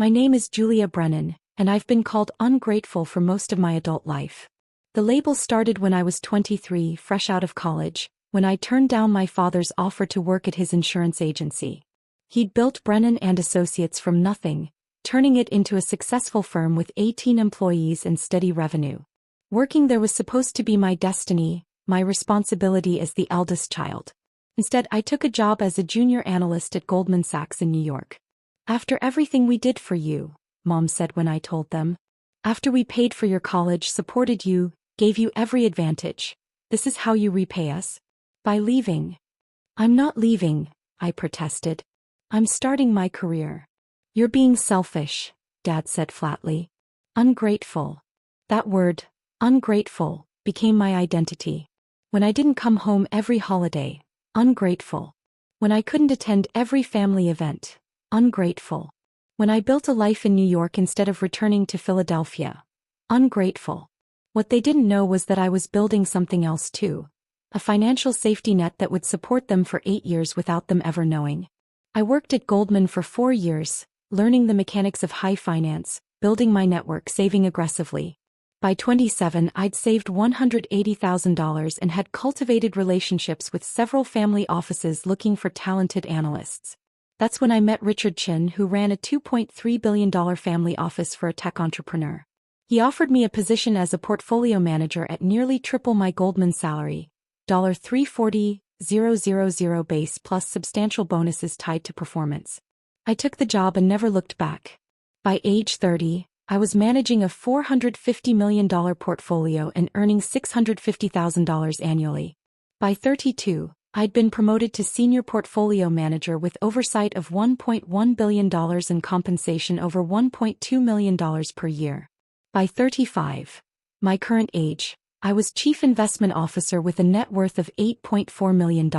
My name is Julia Brennan, and I've been called ungrateful for most of my adult life. The label started when I was 23, fresh out of college, when I turned down my father's offer to work at his insurance agency. He'd built Brennan and Associates from nothing, turning it into a successful firm with 18 employees and steady revenue. Working there was supposed to be my destiny, my responsibility as the eldest child. Instead, I took a job as a junior analyst at Goldman Sachs in New York. "After everything we did for you," Mom said when I told them. "After we paid for your college, supported you, gave you every advantage. This is how you repay us? By leaving." "I'm not leaving," I protested. "I'm starting my career." "You're being selfish," Dad said flatly. "Ungrateful." That word, ungrateful, became my identity. When I didn't come home every holiday, ungrateful. When I couldn't attend every family event, ungrateful. When I built a life in New York instead of returning to Philadelphia, ungrateful. What they didn't know was that I was building something else too. A financial safety net that would support them for 8 years without them ever knowing. I worked at Goldman for 4 years, learning the mechanics of high finance, building my network, saving aggressively. By 27, I'd saved $180,000 and had cultivated relationships with several family offices looking for talented analysts. That's when I met Richard Chin, who ran a $2.3 billion family office for a tech entrepreneur. He offered me a position as a portfolio manager at nearly triple my Goldman salary, $340,000 base plus substantial bonuses tied to performance. I took the job and never looked back. By age 30, I was managing a $450 million portfolio and earning $650,000 annually. By 32, I'd been promoted to senior portfolio manager with oversight of $1.1 billion in compensation over $1.2 million per year. By 35, my current age, I was chief investment officer with a net worth of $8.4 million.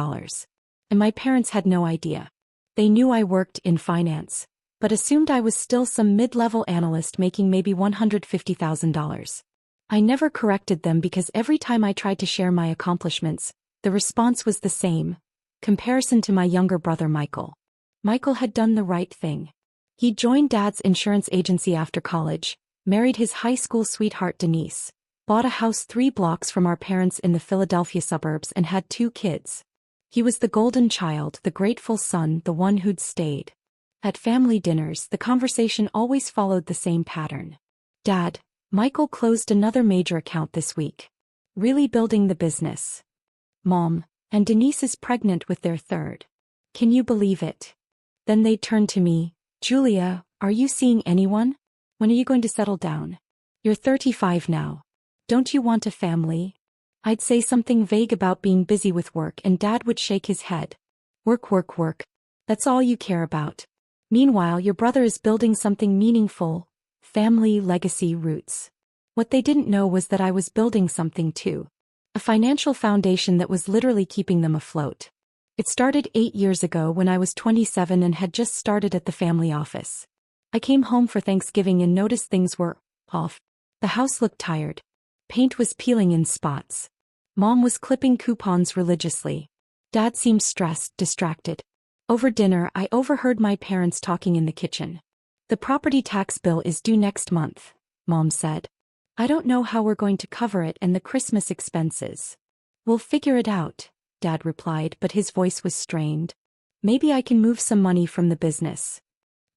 And my parents had no idea. They knew I worked in finance, but assumed I was still some mid-level analyst making maybe $150,000. I never corrected them because every time I tried to share my accomplishments, the response was the same: comparison to my younger brother Michael. Michael had done the right thing. He joined Dad's insurance agency after college, married his high school sweetheart Denise, bought a house 3 blocks from our parents in the Philadelphia suburbs and had 2 kids. He was the golden child, the grateful son, the one who'd stayed. At family dinners, the conversation always followed the same pattern. "Dad, Michael closed another major account this week. Really building the business. Mom, and Denise is pregnant with their 3rd. Can you believe it?" Then they'd turn to me: "Julia, are you seeing anyone? When are you going to settle down? You're 35 now. Don't you want a family?" I'd say something vague about being busy with work and Dad would shake his head. "Work, work, work. That's all you care about. Meanwhile, your brother is building something meaningful. Family, legacy, roots." What they didn't know was that I was building something too. A financial foundation that was literally keeping them afloat. It started 8 years ago when I was 27 and had just started at the family office. I came home for Thanksgiving and noticed things were off. The house looked tired. Paint was peeling in spots. Mom was clipping coupons religiously. Dad seemed stressed, distracted. Over dinner, I overheard my parents talking in the kitchen. "The property tax bill is due next month," Mom said. "I don't know how we're going to cover it and the Christmas expenses." "We'll figure it out," Dad replied, but his voice was strained. "Maybe I can move some money from the business."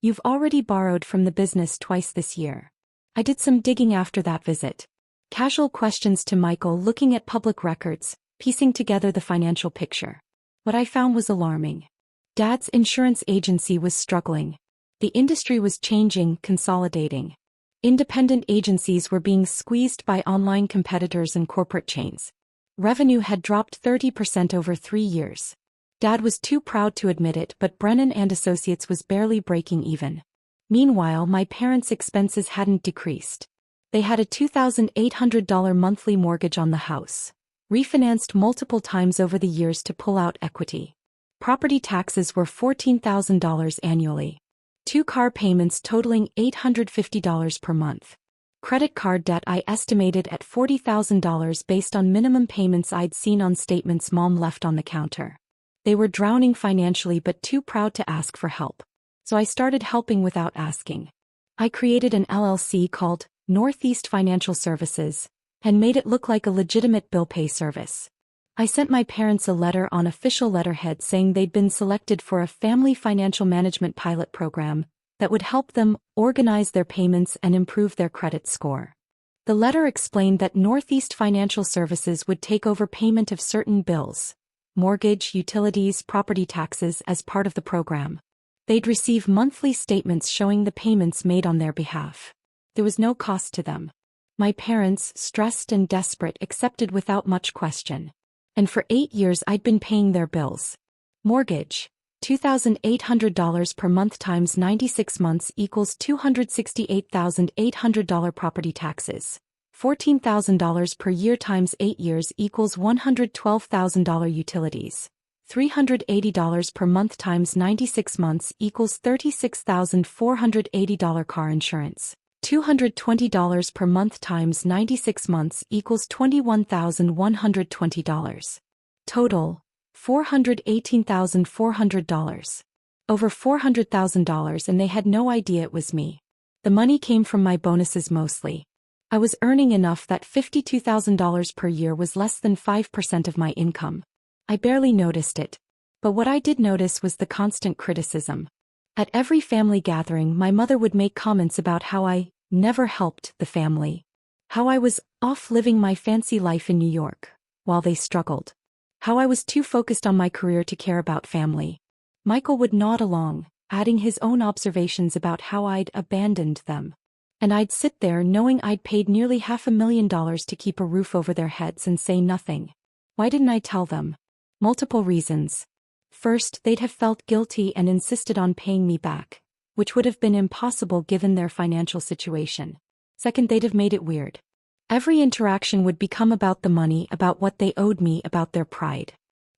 "You've already borrowed from the business twice this year." I did some digging after that visit. Casual questions to Michael, looking at public records, piecing together the financial picture. What I found was alarming. Dad's insurance agency was struggling. The industry was changing, consolidating. Independent agencies were being squeezed by online competitors and corporate chains. Revenue had dropped 30% over 3 years. Dad was too proud to admit it, but Brennan and Associates was barely breaking even. Meanwhile, my parents' expenses hadn't decreased. They had a $2,800 monthly mortgage on the house, refinanced multiple times over the years to pull out equity. Property taxes were $14,000 annually. 2 car payments totaling $850 per month. Credit card debt I estimated at $40,000 based on minimum payments I'd seen on statements Mom left on the counter. They were drowning financially but too proud to ask for help. So I started helping without asking. I created an LLC called Northeast Financial Services and made it look like a legitimate bill pay service. I sent my parents a letter on official letterhead saying they'd been selected for a family financial management pilot program that would help them organize their payments and improve their credit score. The letter explained that Northeast Financial Services would take over payment of certain bills, mortgage, utilities, property taxes as part of the program. They'd receive monthly statements showing the payments made on their behalf. There was no cost to them. My parents, stressed and desperate, accepted without much question. And for 8 years I'd been paying their bills. Mortgage, $2,800 per month times 96 months equals $268,800. Property taxes, $14,000 per year times 8 years equals $112,000. Utilities, $380 per month times 96 months equals $36,480. Car insurance, $220 per month times 96 months equals $21,120. Total, $418,400. Over $400,000, and they had no idea it was me. The money came from my bonuses mostly. I was earning enough that $52,000 per year was less than 5% of my income. I barely noticed it. But what I did notice was the constant criticism. At every family gathering, my mother would make comments about how I never helped the family. How I was off living my fancy life in New York, while they struggled. How I was too focused on my career to care about family. Michael would nod along, adding his own observations about how I'd abandoned them. And I'd sit there knowing I'd paid nearly $500,000 to keep a roof over their heads and say nothing. Why didn't I tell them? Multiple reasons. First, they'd have felt guilty and insisted on paying me back, which would have been impossible given their financial situation. Second, they'd have made it weird. Every interaction would become about the money, about what they owed me, about their pride.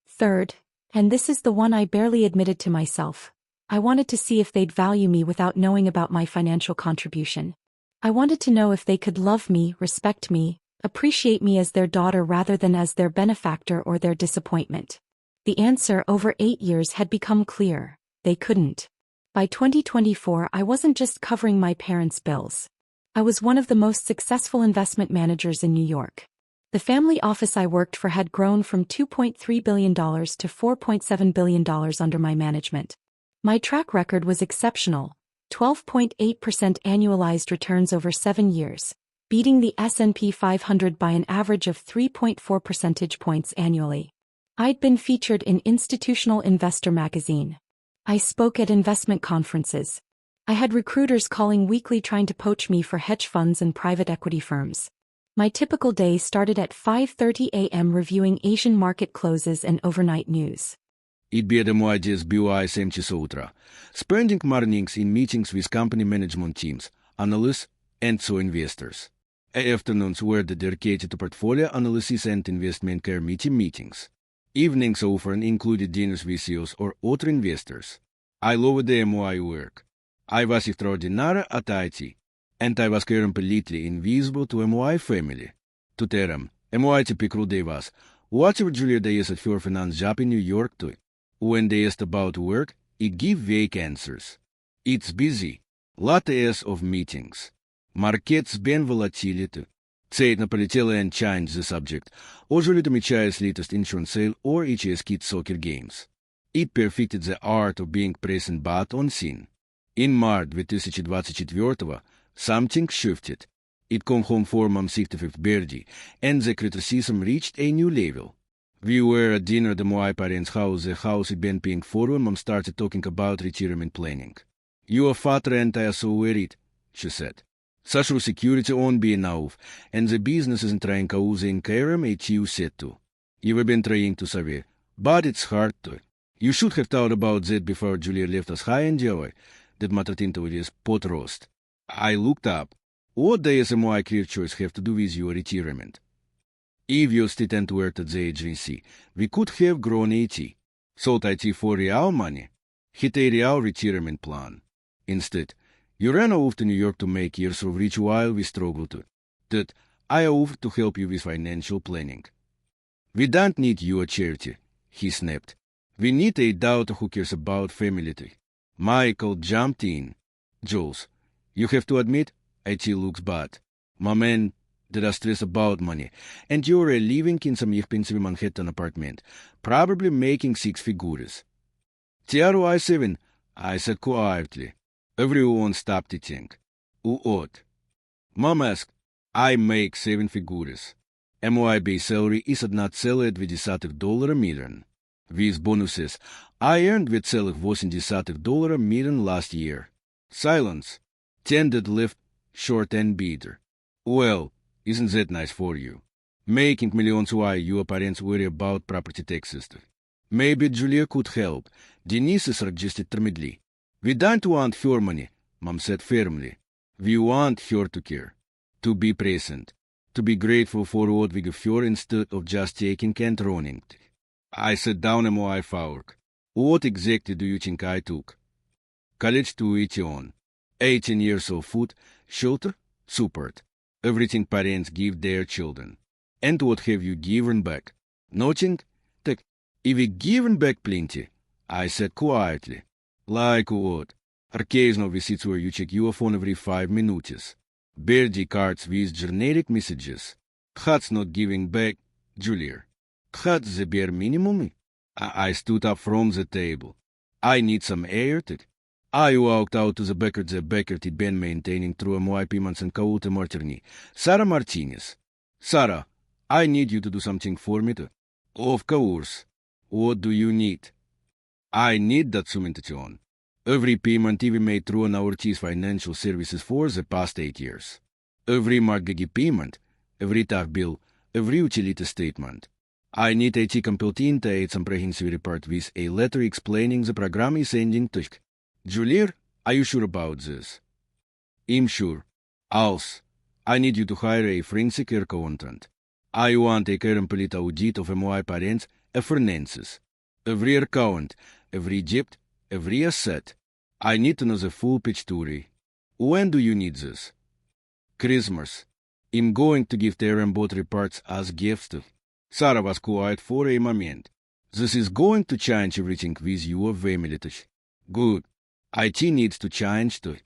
Third, and this is the one I barely admitted to myself, I wanted to see if they'd value me without knowing about my financial contribution. I wanted to know if they could love me, respect me, appreciate me as their daughter rather than as their benefactor or their disappointment. The answer over 8 years had become clear: they couldn't. By 2024, I wasn't just covering my parents' bills. I was one of the most successful investment managers in New York. The family office I worked for had grown from $2.3 billion to $4.7 billion under my management. My track record was exceptional: 12.8% annualized returns over 7 years, beating the S&P 500 by an average of 3.4 percentage points annually. I'd been featured in Institutional Investor magazine. I spoke at investment conferences. I had recruiters calling weekly trying to poach me for hedge funds and private equity firms. My typical day started at 5:30 a.m. reviewing Asian market closes and overnight news. It beademo ideas BY 7 часов утра, spending mornings in meetings with company management teams, analysts, and so investors. Afternoons were dedicated to portfolio analysis and investment committee meetings. Evenings often included dinners with CEOs or other investors. I loved the MOI work. I was extraordinary at IT, and I was completely invisible to MOI family. To them, MOI typical day was, whatever Julia they is at her finance job in New York too. When they asked about work, it give vague answers. It's busy. Lots of meetings. Markets been volatility. Цейтно полетела and changed the subject, usually to Michai's latest insurance sale or HS Kids soccer games. It perfected the art of being present but unseen. In March 2024, something shifted. It come home for Mom's 65th birthday, and the criticism reached a new level. We were at dinner at the my parents' house. The house had been paying for when Mom started talking about retirement planning. Your father and I are so worried, she said. Social security won't be enough, and the business isn't trying to use income at you said to. You've been trying to survey, but it's hard to. You should have thought about that before Julia left us high and dry, that mattered into this pot roast. I looked up. What does my career choice have to do with your retirement? If you didn't work at the agency, we could have grown 80. Sought IT for real money. Hit a real retirement plan. Instead, you ran off to New York to make years of rich while we struggled to. That I offered to help you with financial planning. We don't need your charity, he snapped. We need a daughter who cares about family. Michael jumped in. Jules, You have to admit, it looks bad. My man, did I stress about money, and you're living in some expensive Manhattan apartment, probably making six figures. TRY7, I said quietly. Everyone stopped to think. What? Mom asked, I make seven figures. Мой base salary is $1,2 million. With bonuses, I earned $2,8 million last year. Silence. Tended left, short and bitter. Well, isn't that nice for you? Making millions why your parents worry about property taxes. Maybe Julia could help. Denise suggested timidly. We don't want her money, Mom said firmly. We want her to care, to be present, to be grateful for what we give her instead of just taking and running. I sat down and my fork. What exactly do you think I took? College tuition, 18 years of food, shelter, support, everything parents give their children. And what have you given back? Nothing? Так, if we given back plenty, I said quietly. Like what? Occasional visits where you check your phone every 5 minutes. Birthday cards with generic messages. That's not giving back, Julia. That's the bare minimum. I stood up from the table. I need some air. I walked out to the baker had been maintaining through my payments and Kauta Martini. Sarah Martinez. Sarah, I need you to do something for me. Of course. What do you need? I need that documentation. Every payment we made through our Chief's financial services for the past 8 years. Every mortgage payment, every tax bill, every utility statement. I need a complete a comprehensive report with a letter explaining the program is ending to. Julia, are you sure about this? I'm sure. Also, I need you to hire a forensic accountant. I want a complete audit of my parents' finances. Every account, every debt, every asset. I need to know the full picture. When do you need this? Christmas. I'm going to give them both reports as gifts. Sarah was quiet for a moment. This is going to change everything with your family. Good. IT needs to change too.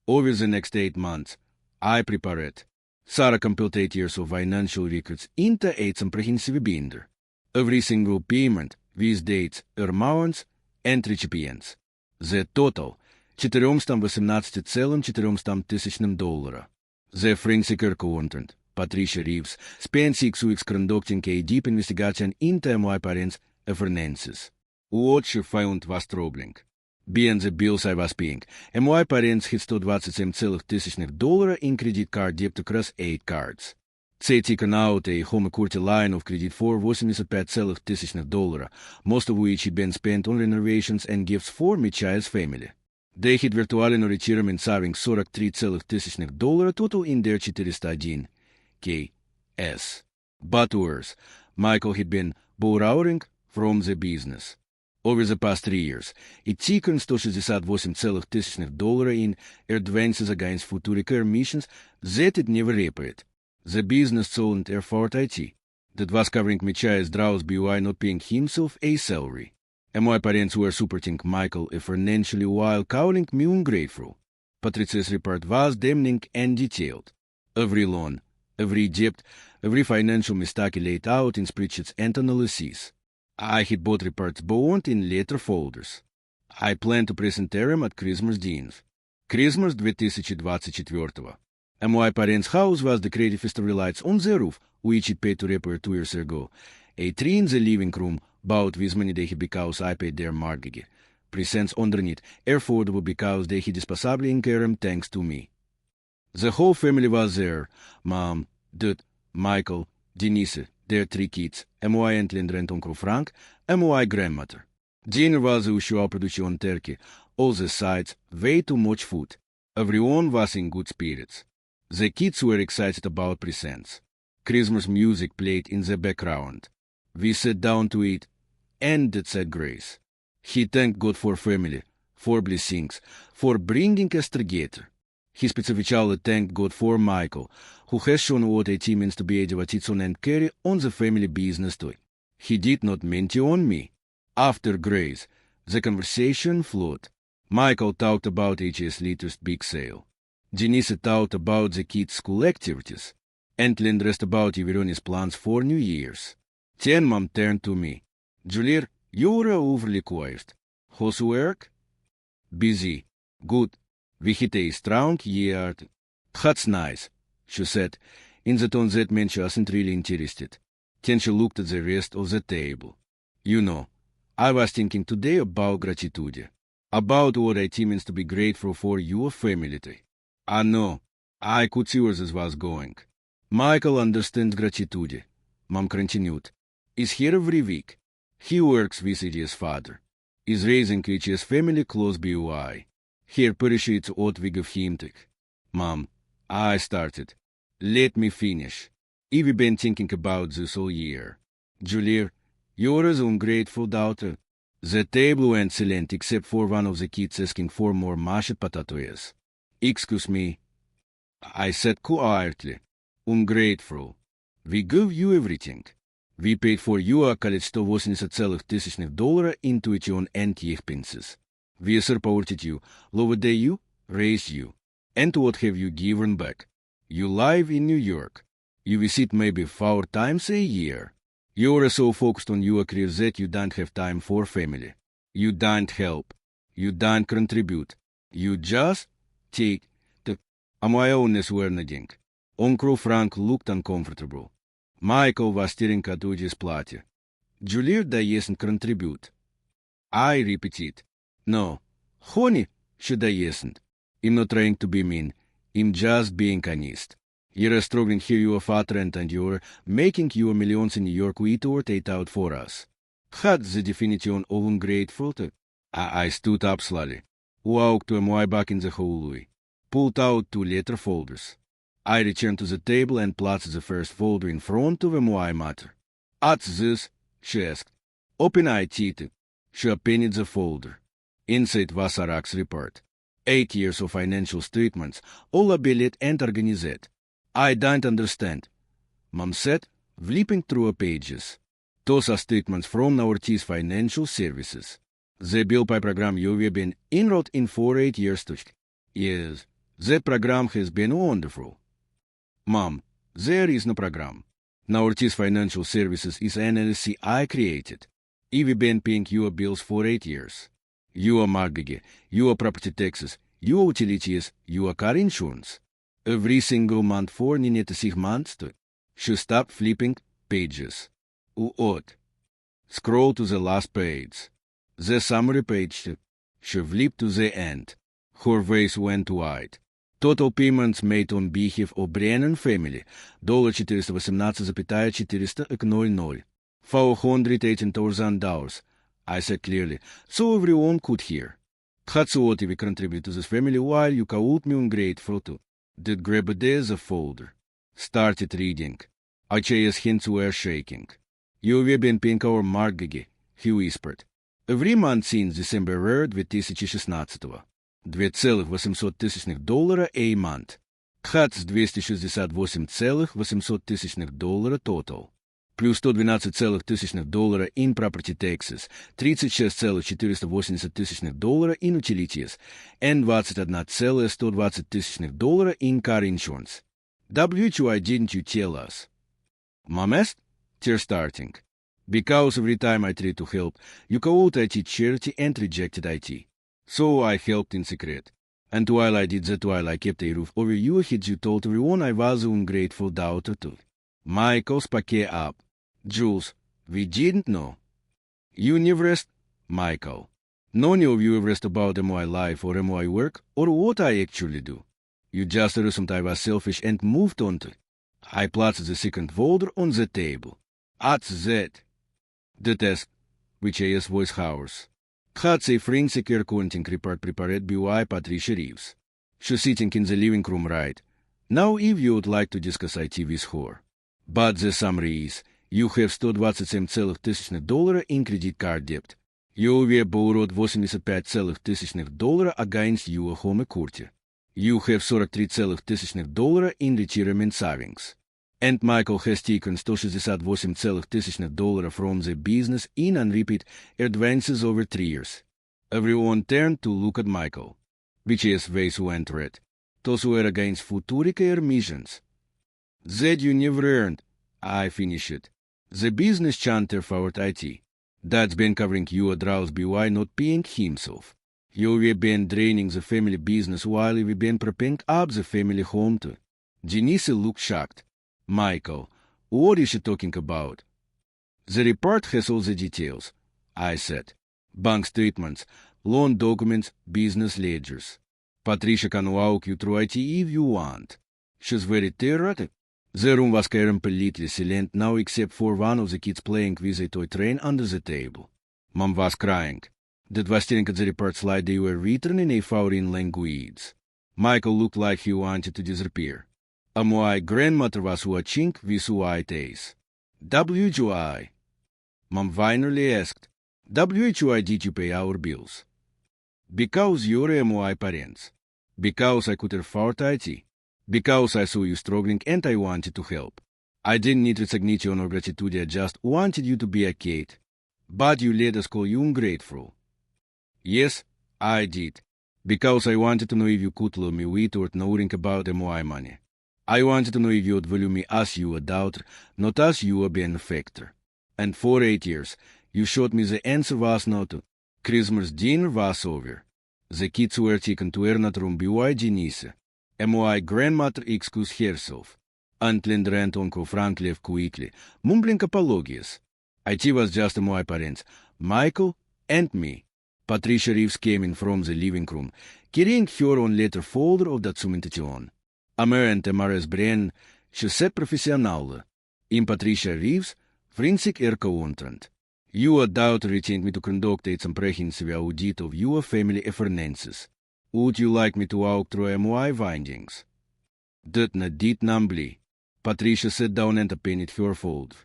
Over the next 8 months, I prepare it. Sarah compiled 8 years of financial records into a comprehensive binder. Every single payment with dates, amounts, and recipients. The total $418,400. The forensic accountant, Patricia Reeves, spent 6 weeks conducting a deep investigation into my parents' finances. What she found was troubling. Beyond the bills I was paying, my parents had $127,000 in credit card debt across 8 cards. They taken out a home equity line of credit for $85,000, most of which had been spent on renovations and gifts for Michai's family. They had virtually no retirement saving $43,000 total in their 401 KS. But worse, Michael had been borrowing from the business. Over the past 3 years, it taken $168,000 in advances against future care missions that it never repaid. The business sold effort IT that was covering Michai's draws by not paying himself a salary. And my parents were supporting Michael financially while calling me ungrateful. Patricia's report was damning and detailed. Every loan, every debt, every financial mistake laid out in spreadsheets and analyses. I had both reports bound in letter folders. I planned to present them at Christmas dinner. Christmas 2024. And my parents' house was decorated with lights on the roof, which it paid to repair 2 years ago. A tree in the living room, bought with money they had because I paid their mortgage. Presents underneath, affordable because they had disposably incurred thanks to me. The whole family was there. Mom, Dad, Michael, Denise, their 3 kids, my Aunt Linda and Uncle Frank, and my grandmother. Dinner was the usual production turkey, all the sides, way too much food. Everyone was in good spirits. The kids were excited about presents. Christmas music played in the background. We sat down to eat, and Dad said grace. He thanked God for family, for blessings, for bringing us together. He specifically thanked God for Michael, who has shown what it means to be a devoted son and carry on the family business too. He did not mention me. After grace, the conversation flowed. Michael talked about HS's latest big sale. Denise thought about the kids' school activities, and dressed about Everoni's plans for New Year's. Then Mom turned to me. Julier, you're overly quiet. How's work? Busy. Good. We hit a strong year. That's nice, she said, in the tone that meant she wasn't really interested. Then she looked at the rest of the table. You know, I was thinking today about gratitude. About what it means to be grateful for your family. I know. I could see where this was going. Michael understands gratitude, Mom continued. Is here every week. He works with his father. Is raising his family close by. He appreciates what we give him. Mom, I started. Let me finish. I've been thinking about this all year. Julia, you're an ungrateful daughter. The table went silent except for one of the kids asking for more mashed potatoes. Excuse me, I said quietly. Ungrateful. We give you everything. We paid for your college $180,000 in tuition and expenses. We supported you, loved you, raised you. And what have you given back? You live in New York. You visit maybe 4 times a year. You are so focused on your career that you don't have time for family. You don't help. You don't contribute. You just take the... My owness were nodding. Uncle Frank looked uncomfortable. Michael was staring at Udi's plate. Julia doesn't contribute. I repeated. No. Honey, she doesn't. I'm not trying to be mean. I'm just being honest. You're struggling here, your father and you're making your millions in New York. We worked it out for us. Had the definition of ungrateful. I stood up slowly, walked to my back in the hallway, pulled out 2 letter folders. I returned to the table and placed the first folder in front of my mother. What's this? She asked. Open it. She opened the folder. Inside was Arak's report. 8 years of financial statements, all labeled and organized. I don't understand, Mom said, flipping through pages. Those are statements from our T's financial services. The bill pay program you've been enrolled in for 8 years. Yes, that program has been wonderful. Mom, there is no program. Our T's financial services is an LLC I created. I've been paying your bills for 8 years. Your mortgage, your property taxes, your utilities, your car insurance. Every single month for 6 months. She stopped flipping pages. What? Scroll to the last page. The summary page. She flipped to the end. Her face went wide. Total payments made on behalf of Brennan family. $418,400. $418,000. I said clearly, so everyone could hear. That's what we contribute to this family while you called me ungrateful too. Did grab the folder. Started reading. Achaya's hands were shaking. You've been paying our mortgage, he whispered. Every month since December 2016. $2,800 a month. That's $268,800 total. Плюс $112,000 in property taxes, $36,480,000 in utilities, and $21,120,000 in car insurance. Why didn't you tell us? Mom asked, tears starting. Because every time I tried to help, you called IT charity and rejected IT. So I helped in secret. And while I did that, while I kept a roof over your heads, you told everyone I was an ungrateful daughter too. Michael spoke up. Jules, we didn't know. You never asked, Michael. None of you ever asked about my life or my work or what I actually do. You just assumed I was selfish and moved on to. I placed the second folder on the table. What's that? The test, which is voice hours. That's a forensic accounting report prepared by Patricia Reeves. She's sitting in the living room right now if you would like to discuss IT with her. But the summary is, you have $127,000 in credit card debt. You borrowed $85,000 against your home equity. You have $43,000 in retirement savings. And Michael has taken $168,000 from the business in unrepaid advances over 3 years. Everyone turned to look at Michael. Bitch's face went red. those were against futurica missions. That you never earned, I finished. The business chanter forward IT. That's been covering you a draws by not paying himself. You've been draining the family business while you've been prepping up the family home too. Denise looked shocked. Michael, what is she talking about? The report has all the details, I said. Bank statements, loan documents, business ledgers. Patricia can walk you through it if you want. She's very thorough. The room was completely silent now except for one of the kids playing with a toy train under the table. Mom was crying. That was staring at the reports like they were written in a foreign language. Michael looked like he wanted to disappear. My grandmother was watching with white eyes. WHY? Mom finally asked, WHY did you pay our bills? Because you're my parents. Because I could afford IT. Because I saw you struggling and I wanted to help. I didn't need recognition or gratitude, I just wanted you to be a kid. But you let us call you ungrateful. Yes, I did. Because I wanted to know if you could love me without knowing about my money. I wanted to know if you would value me as your daughter, not as your benefactor. And for 8 years, you showed me the answer was not. Christmas dinner was over. The kids were taken to another room by Denise. My grandmother excused herself. Aunt Linda and Uncle Frank left quickly, mumbling apologies. IT was just my parents, Michael and me. Patricia Reeves came in from the living room, carrying her own letter folder of documentation. Amer and Tamaris Bren, she said professional. In Patricia Reeves, vriendelijk accountant. Your daughter retained me to conduct a comprehensive audit of your family finances. Would you like me to walk through my findings? Dat did numbly. Patricia sat down and opened her folder.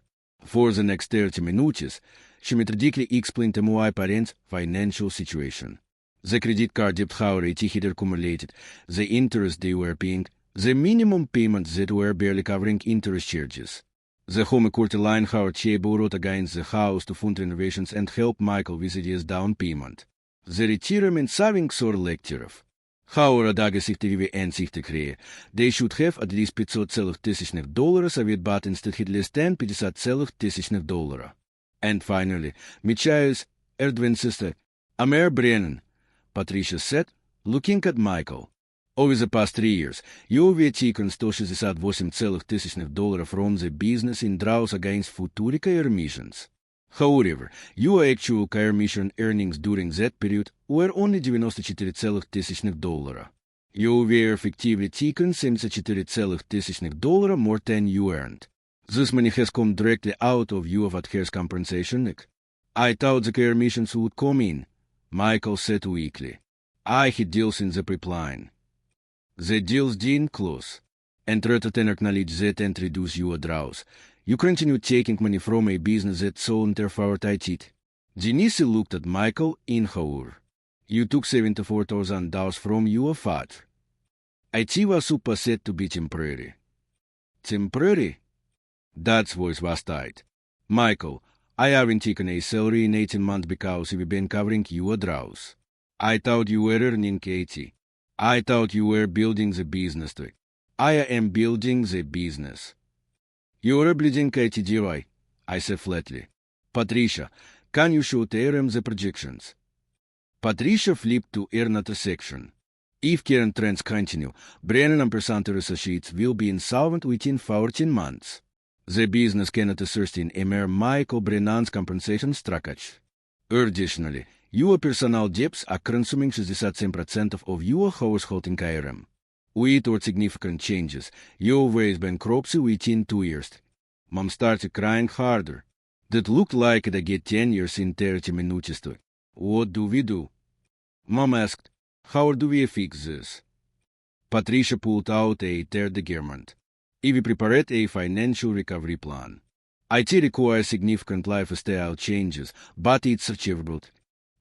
For the next 30 minutes, she methodically explained my parents' financial situation. The credit card debt how it had accumulated, the interest they were paying, the minimum payments that were barely covering interest charges. The home equity line how she borrowed against the house to fund renovations and help Michael with his down payment. The retirement savings or lecture. How a gezichtige en zich te creëren. They should have at least $500,000 a wit bad instead had less than $50,000. And finally, Michael's Erdwin sister, Amer Brennan, Patricia said, looking at Michael. Over the past 3 years, you've taken $168,000 from the business in draws against futurica emissions. However, your actual emission earnings during that period were only $94,000. You were effectively taken $74,000 more than you earned. This money has come directly out of your adheres compensation. I thought the emissions would come in, Michael said weakly. I had deals in the pipeline. The deals didn't close, and rather than acknowledge that and reduce your draws, you continue taking money from a business that so interfered it. Denise looked at Michael in horror. You took $74,000 from your father. IT was super said to be temporary. Temporary? Dad's voice was tight. Michael, I haven't taken a salary in 18 months because we've been covering your draws. I thought you were earning 80. I thought you were building the business too. I am building the business. You're building KTDY, I said flatly. Patricia, can you show Terem the projections? Patricia flipped to another section. If current trends continue, Brennan and Persanter Associates will be insolvent within 14 months. The business cannot sustain a mere Michael Brennan's compensation structure. Additionally, your personal debts are consuming 67% of your household income. Without significant changes, you've raised bankruptcy within 2 years. Mom started crying harder. That looked like it'd get 10 years in 30 minutes too. What do we do? Mom asked, how do we fix this? Patricia pulled out a third document. We prepared a financial recovery plan. IT requires significant lifestyle changes, but it's achievable.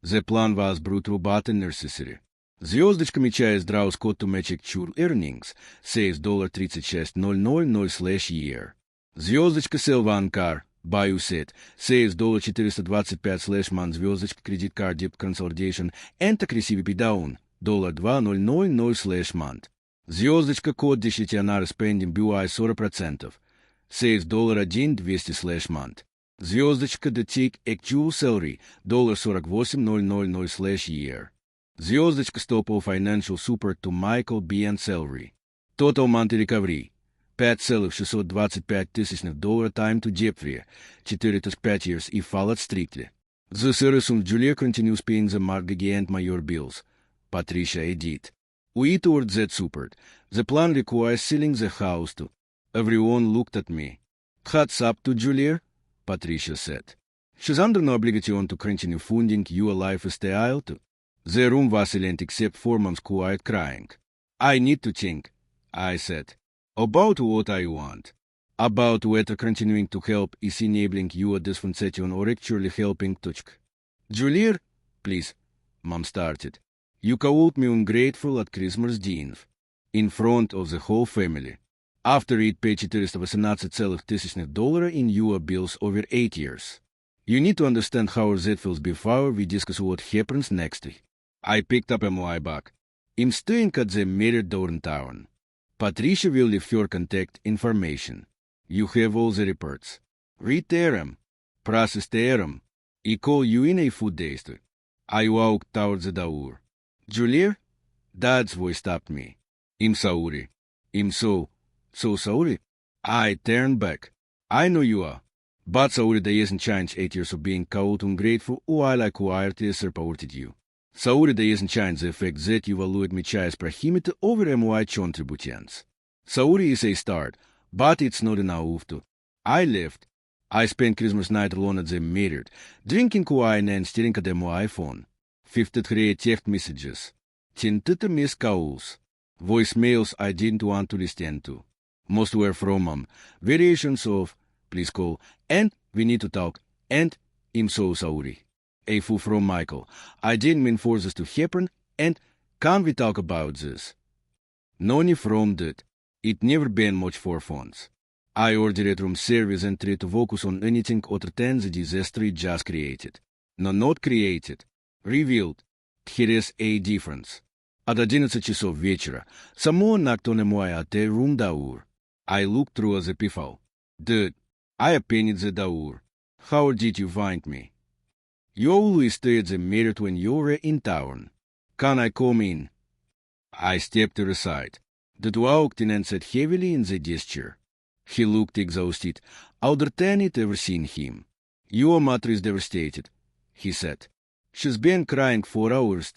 The plan was brutal but necessary. Звездочка мечает draws code to match actual earnings, says $36,000/year. Звездочка sell one car, buy you set, says $425/month звездочка credit card debt consolidation and aggressive down, $2,000/month. Звездочка код десятионар spending BY 40%. Saves $1 200/month. Звездочка the tick actual salary $48,000/year. Звездочка stop all financial support to Michael B. and salary. Total monthly recovery $5,625,000 time to Jeffrey 4-5 years if followed strictly. The service of Julia continues paying the mortgage and major bills. Patricia edit. We towards that support. The plan requires selling the house to. Everyone looked at me. Hats up to Julia, Patricia said. She's under no obligation to continue funding your lifestyle too. The room was silent except for Mom's quiet crying. I need to think, I said. About what I want. About whether continuing to help is enabling your dysfunction or actually helping touch. Julia, please, Mom started. You called me ungrateful at Christmas dinner. In front of the whole family. After it paid $418,000 in your bills over 8 years. You need to understand how that feels before we discuss what happens next. I picked up my bag. I'm staying at the Marriott downtown. Patricia will leave your contact information. You have all the reports. Read them. Process them. I call you in a few days. I walked towards the door. Julia? Dad's voice stopped me. I'm sorry. I'm so sorry. I turned back. I know you are. But sorry that hasn't changed 8 years of being called ungrateful while I quietly supported you. Sorry that hasn't changed the fact that you valued me as prohibited over my contributions. Sorry is a start, but it's not enough to. I left. I spent Christmas night alone at the Marriott, drinking wine and staring at my iPhone. 53 text messages. 10 missed calls. Voicemails I didn't want to listen to. Most were from Mom. Variations of, please call, and we need to talk, and I'm so sorry. A few from Michael. I didn't mean for this to happen, and can we talk about this? None from that. It never been much for phones. I ordered room service and tried to focus on anything other than the disaster it just created. No, not created. Revealed. Here is a difference. At 11 часов вечера someone knocked on my room door. I looked through the peephole. Dude, I opened the door. How did you find me? You always stay at the Marriott when you're in town. Can I come in? I stepped to the side. The walked in and sat heavily in the desk chair. He looked exhausted, older than I'd ever seen him. Your mother is devastated, he said. She's been crying for hours.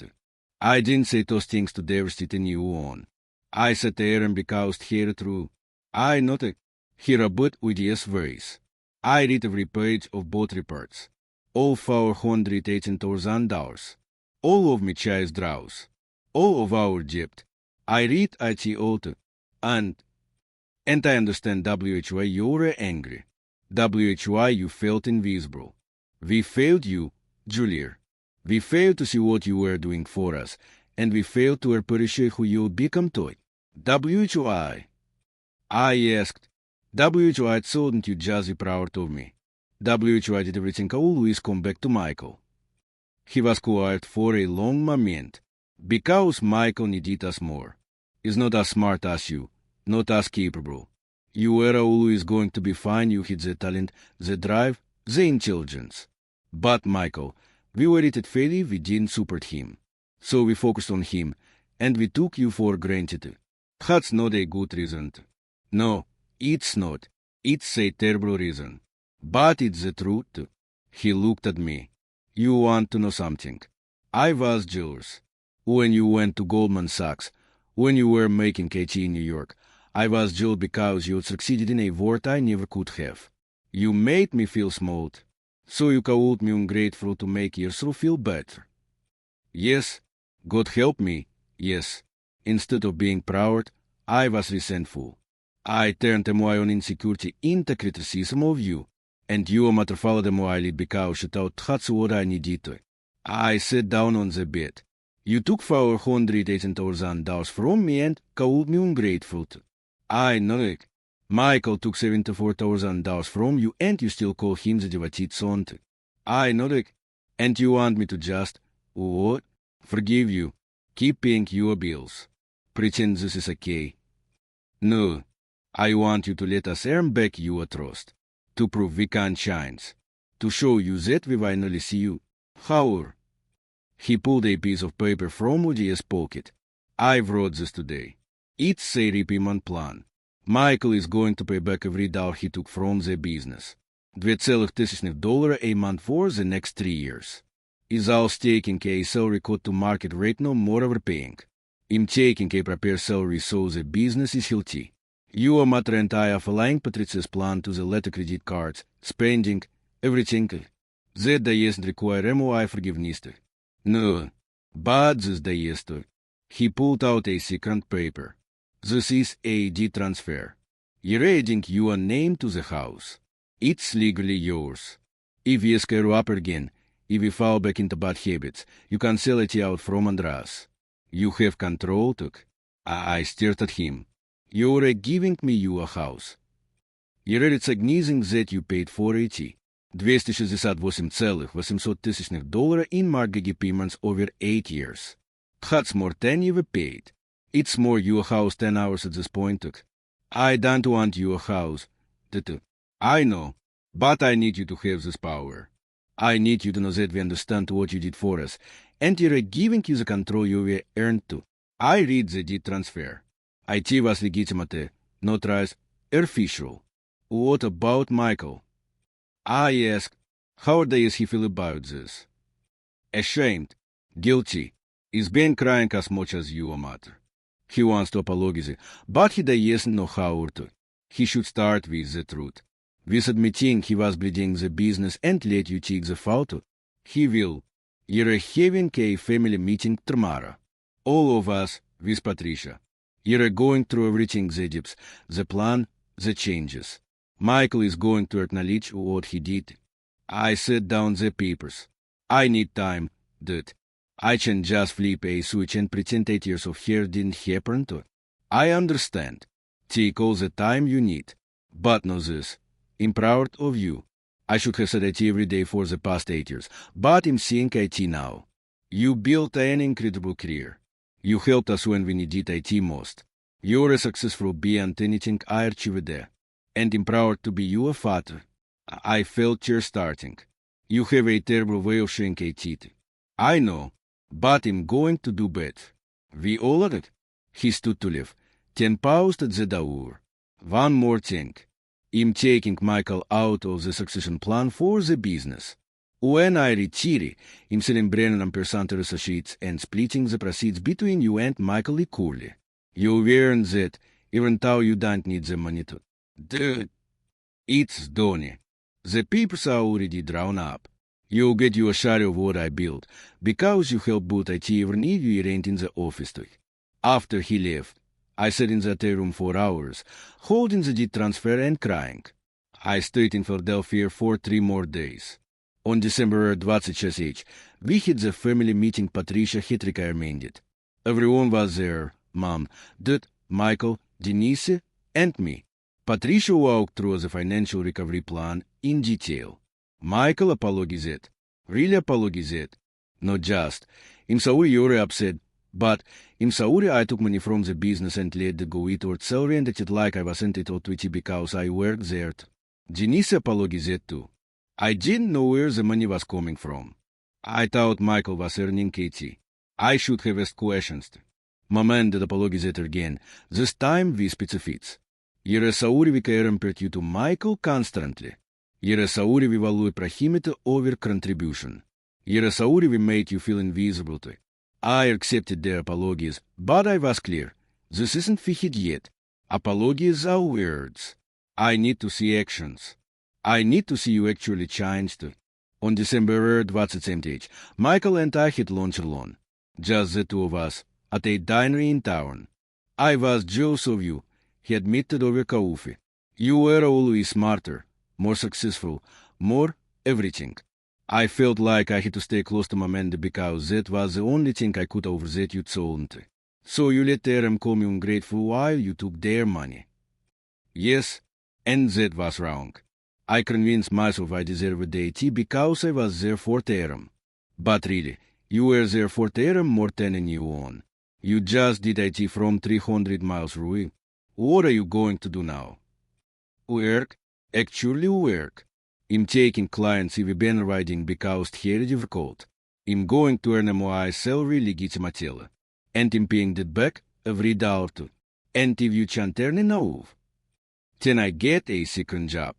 I didn't say those things to devastate anyone. I sat there and because here through. I noted. He rubbed with his voice. I read every page of both reports. All $418,000. All of my child's draws. All of our debt. I read IT auto. And I understand why you're angry. Why you felt invisible. We failed you, Julia. We failed to see what you were doing for us, and we failed to appreciate who you become to. Why? I asked. Why shouldn't you just be proud of me? Why did everything always come back to Michael? He was quiet for a long moment, because Michael needed us more. He's not as smart as you, not as capable. You were always going to be fine, you had the talent, the drive, the intelligence. But Michael, we were at failure, we didn't support him. So we focused on him, and we took you for granted. That's not a good reason. No, it's not. It's a terrible reason. But it's the truth. He looked at me. You want to know something? I was jealous. When you went to Goldman Sachs, when you were making KT in New York, I was jealous because you had succeeded in a word I never could have. You made me feel small. So you called me ungrateful to make yourself feel better. Yes, God help me, yes. Instead of being proud, I was resentful. I turned my own insecurity into criticism of you, and your mother followed my lead because she thought that's what I needed. I sat down on the bed. You took $418,000 from me and called me ungrateful. I nodded. Michael took $74,000 from you and you still call him the devoted son. I nodded. And you want me to just, what? Forgive you. Keep paying your bills. Pretend this is okay. No. I want you to let us earn back your trust. To prove we can change. To show you that we finally see you. However, he pulled a piece of paper from Woody's pocket. I wrote this today. It's a repayment plan. Michael is going to pay back every dollar he took from the business. $2,000 a month for the next 3 years. Is all taking a salary cut to market rate no more overpaying. I'm taking a prepared salary so the business is healthy. Your mother and I are following Patricia's plan to the letter credit cards, spending, everything. That doesn't require MOI forgiveness. No. But this does. He pulled out a second paper. This is a deed transfer. You're adding your name to the house. It's legally yours. If you screw up again, if you fall back into bad habits, you can sell it out from under us. You have control, Tuck. I stared at him. You're giving me your house. You're recognizing that you paid for it. $268,800 in mortgage payments over 8 years. That's more than you've paid. It's more your house 10 hours at this point, Tuck. I don't want your house. I know, but I need you to have this power. I need you to know that we understand what you did for us, and you're giving you the control you were earned to. I read the deed transfer. IT was legitimate, notarized, official. What about Michael? I asked, how does he feel about this? Ashamed, guilty. He's been crying as much as your mother. He wants to apologize, but he doesn't know how to. He should start with the truth. With admitting he was bleeding the business and let you take the photo. He will. You're having a family meeting tomorrow. All of us with Patricia. You're going through everything the dips, the plan, the changes. Michael is going to acknowledge what he did. I set down the papers. I need time, Dad. I can just flip a switch and pretend 8 years of hair didn't happen to. I understand. Take all the time you need. But know this. I'm proud of you. I should have said IT every day for the past 8 years, but I'm seeing IT now. You built an incredible career. You helped us when we needed IT most. You're a successful beyond anything I achieved there. And I'm proud to be your father. I felt you're starting. You have a terrible way of showing IT. I know, but I'm going to do better. We all are it. He stood to leave. 10 paused at the door. One more thing. I'm taking Michael out of the succession plan for the business. When I retire, I'm selling Brennan and Persanter Associates and splitting the proceeds between you and Michael E. Curley. You earned that, even though you don't need the money to. Dude, it's done. The papers are already drawn up. You'll get your share of what I built, because you helped build IT even if you rent in the office to. After he left, I sat in that room for hours, holding the deed transfer and crying. I stayed in Philadelphia for 3 more days. On December 26th, we had the family meeting Patricia had recommended. Everyone was there, Mom, Dad, Michael, Denise, and me. Patricia walked through the financial recovery plan in detail. Michael apologized. Really apologized. Not just. I'm sorry you're upset, but I'm sorry I took money from the business and let it go towards salary and acted like I was entitled to it because I worked there. Denise apologized too. I didn't know where the money was coming from. I thought Michael was earning Katie. I should have asked questions. Mama did apologize again, this time with specifics. You're sorry we compared you to Michael constantly. You're sorry we valued prohibited over contribution. You're sorry we made you feel invisible to. I accepted their apologies, but I was clear. This isn't fixed yet. Apologies are words. I need to see actions. I need to see you actually changed. On December 27th, Michael and I had lunch alone. Just the two of us, at a diner in town. I was jealous of you, he admitted over coffee. You were always smarter, more successful, more everything. I felt like I had to stay close to Amanda because that was the only thing I could over that you told. So you let them call me ungrateful while you took their money. Yes, and that was wrong. I convinced myself I deserved deity because I was there for Terem. But really, you were there for Terem more than anyone. You just did IT from 300 miles away. What are you going to do now? Work. Actually work. I'm taking clients if been riding because here difficult. I'm going to earn my salary legitimately. And I'm paying that back every dollar too. And if you can't earn enough, then I get a second job.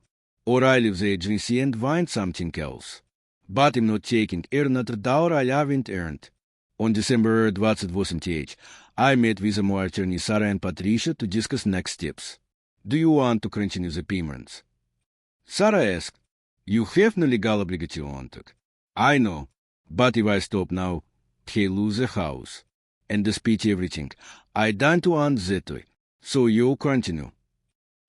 Or I leave the agency and find something else. But I'm not taking another dollar I haven't earned. On December 28th, I met with my attorney Sarah and Patricia to discuss next steps. Do you want to continue the payments? Sarah asked, You have no legal obligation to. I know, but if I stop now, he lose the house. And despite everything, I don't want that way, so you continue.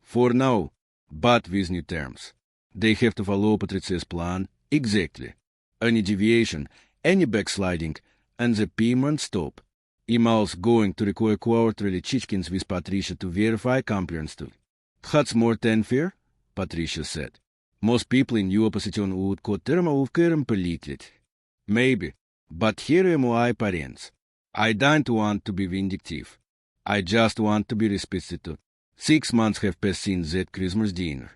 For now, but with new terms. They have to follow Patricia's plan exactly. Any deviation, any backsliding, and the payment stop. I'm also going to require quarterly check-ins with Patricia to verify compliance too. That's more than fair, Patricia said. Most people in your position would consider politely. Maybe, but here am I, parents. I don't want to be vindictive. I just want to be respected. 6 months have passed since that Christmas dinner.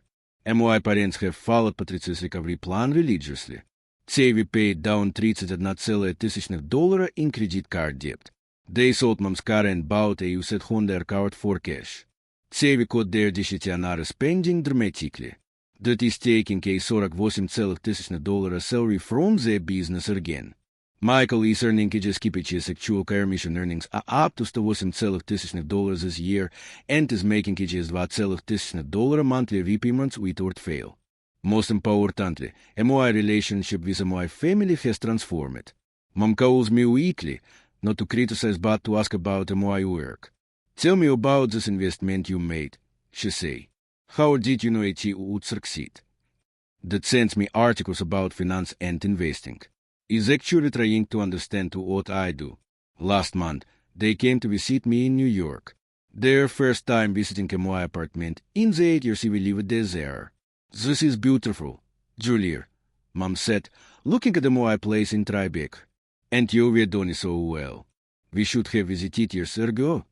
And my parents have followed Patricia's recovery plan religiously. Say we paid down $31,000 in credit card debt. They sold mom's car and bought a used Honda card for cash. Say we cut their discretionary spending dramatically. That is taking a $48,000 salary from their business again. Michael is earning his KPH's actual commission earnings are up to $100,000 this year and is making his $20,000 monthly repayments without fail. Most importantly, my relationship with my family has transformed. Mom calls me weekly, not to criticize but to ask about my work. Tell me about this investment you made, she say. How did you know it would succeed? That sends me articles about finance and investing. Is actually trying to understand what I do. Last month, they came to visit me in New York. Their first time visiting my apartment in the 8 years we lived there. This is beautiful, Julia, Mom said, looking at my place in Tribeca. And you were doing so well. We should have visited years ago.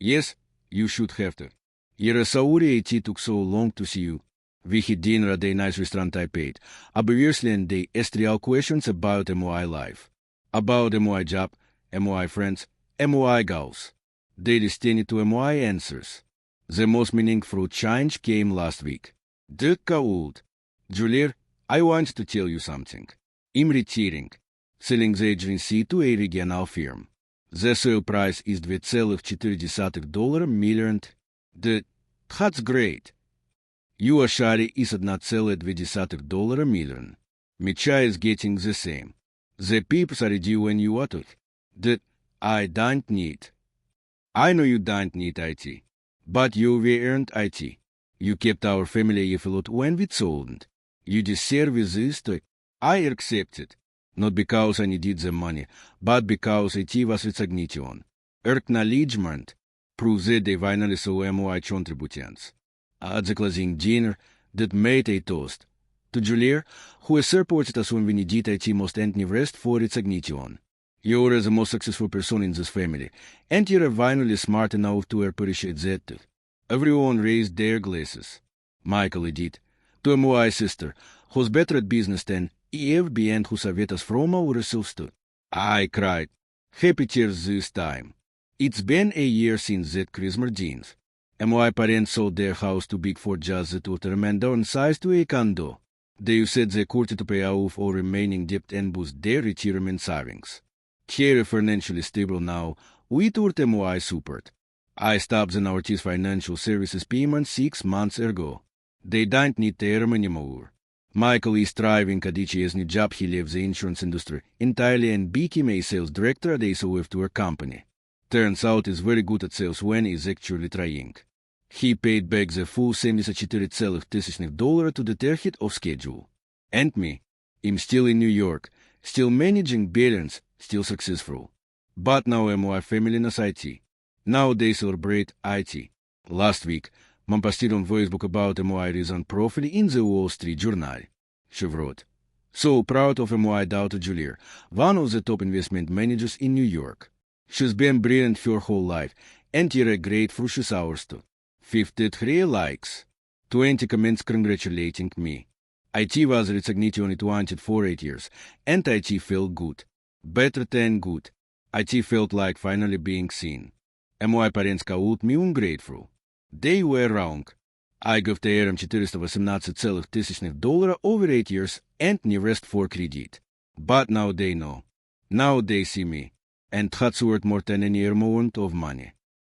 Yes, you should have to. Sorry it took so long to see you. We had dinner at a nice restaurant I paid. Obviously, and they asked real questions about my life. About my job, my friends, my goals. They listened to my answers. The most meaningful change came last week. That cold. Julia, I want to tell you something. I'm retiring. Selling the agency to a regional firm. The sale price is $2,4 million. That's great. Your share is $1,2 million. Micha is getting the same. The peeps are due when you want it. That I don't need. I know you don't need IT, but you earned IT. You kept our family afloat when we sold. You deserve this too. I accept it. Not because I needed the money, but because it was recognition. Acknowledgement proves that they finally saw my contributions. At the closing dinner, that made a toast to Julia, who has supported us when we needed IT most and rest for recognition. You are the most successful person in this family, and you are finally smart enough to appreciate that too. Everyone raised their glasses. Michael did. To my sister, who's better at business than EFB and who saved us from ourselves too. I cried. Happy tears this time. It's been a year since that Christmas dinner. And my parents sold their house too big for just the two term and downsized to a condo. They said they could to pay off all remaining debt and boost their retirement savings. They are financially stable now, without my support. I stopped the Northeast Financial Services payment 6 months ago. They don't need them anymore. Michael is thriving at each new job. He left the insurance industry entirely and became a sales director at a software company. Turns out he's very good at sales when he's actually trying. He paid back the full $74,000 to the ahead of schedule. And me, I'm still in New York, still managing billions, still successful. But now my family knows IT. Now they celebrate IT. Last week, Mom posted on Facebook about my recent profile in the Wall Street Journal. She wrote, So proud of my daughter Julia, one of the top investment managers in New York. She's been brilliant for her whole life, and you're grateful she's ours too. 53 likes. 20 comments congratulating me. IT was resigned only 24 years, and IT felt good. Better than good. IT felt like finally being seen. And my parents called me ungrateful. They were wrong. I gave them $418,000 over 8 years and не rest for credit. But now they know. Now they see me. And that's worth more than any amount of money.